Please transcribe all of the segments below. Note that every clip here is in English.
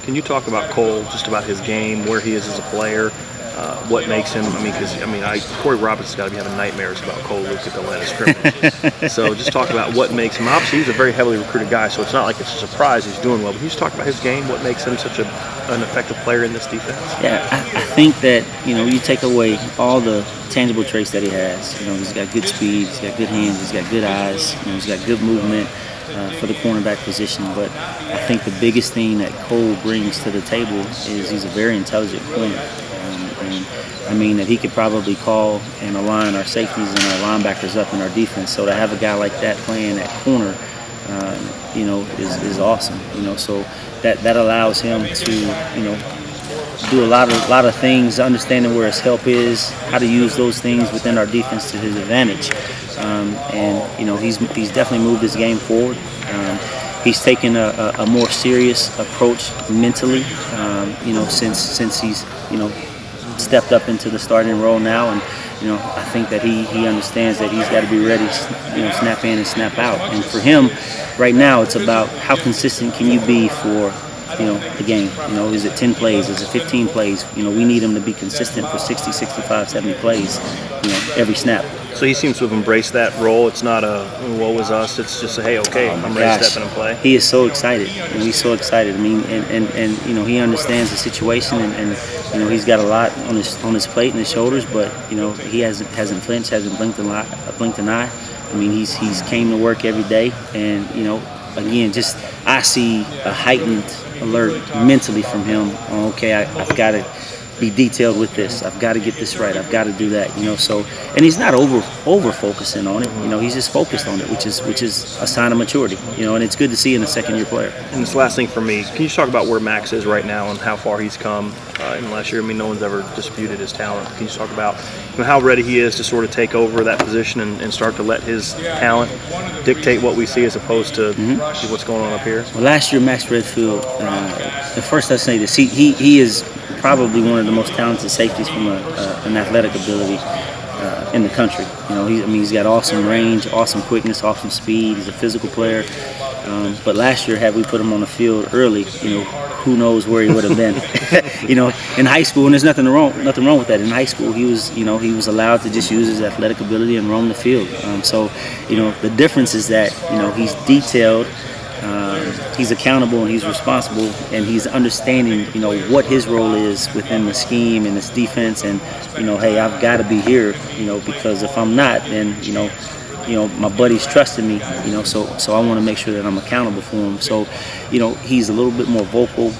Can you talk about Cole, just about his game, where he is as a player, what makes him? Corey Robertson's got to be having nightmares about Cole Luke at the line of scrimmage. So just talk about what makes him. Obviously, he's a very heavily recruited guy, so it's not like it's a surprise he's doing well. But can you just talk about his game, what makes him such an effective player in this defense? Yeah, I think that you take away all the tangible traits that he has. He's got good speed, he's got good hands, he's got good eyes, he's got good movement for the cornerback position. But I think the biggest thing that Cole brings to the table is he's a very intelligent corner. That he could probably call and align our safeties and our linebackers up in our defense. So to have a guy like that playing at corner, is awesome. So that allows him to do a lot of things, understanding where his help is, how to use those things within our defense to his advantage. He's definitely moved his game forward. He's taken a more serious approach mentally, since he's stepped up into the starting role now, and I think that he understands that he's got to be ready, snap in and snap out. And for him, right now, it's about how consistent can you be for the game. Is it 10 plays? Is it 15 plays? We need him to be consistent for 60, 65, 70 plays, every snap. So he seems to have embraced that role. It's not a woe is us. It's just a hey, okay, I'm ready to step in and play. He is so excited, and he's so excited. And he understands the situation, and he's got a lot on his plate and his shoulders. But he hasn't flinched, hasn't blinked an eye. He's came to work every day, and again, just I see a heightened alert mentally from him. Okay, I've got to be detailed with this. I've got to get this right. I've got to do that. So, and he's not over focusing on it. He's just focused on it, which is a sign of maturity. And it's good to see in a second-year player. And this last thing for me, can you just talk about where Max is right now and how far he's come in the last year? No one's ever disputed his talent. Can you just talk about how ready he is to sort of take over that position and start to let his talent dictate what we see as opposed to what's going on up here? Well, last year Max Redfield, the first I say this, he is probably one of the most talented safeties from an athletic ability in the country. He's got awesome range, awesome quickness, awesome speed. He's a physical player. But last year, had we put him on the field early, who knows where he would have been. In high school, and there's nothing wrong with that. In high school, he was allowed to just use his athletic ability and roam the field. The difference is that he's detailed. He's accountable and he's responsible, and he's understanding what his role is within the scheme and this defense, and hey, I've got to be here because if I'm not, then my buddy's trusting me, so I want to make sure that I'm accountable for him. So he's a little bit more vocal.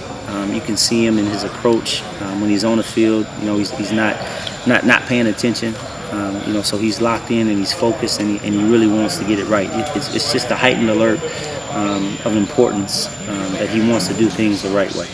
You can see him in his approach when he's on the field. He's not paying attention. So he's locked in and he's focused, and he really wants to get it right. It's just a heightened alert of importance that he wants to do things the right way.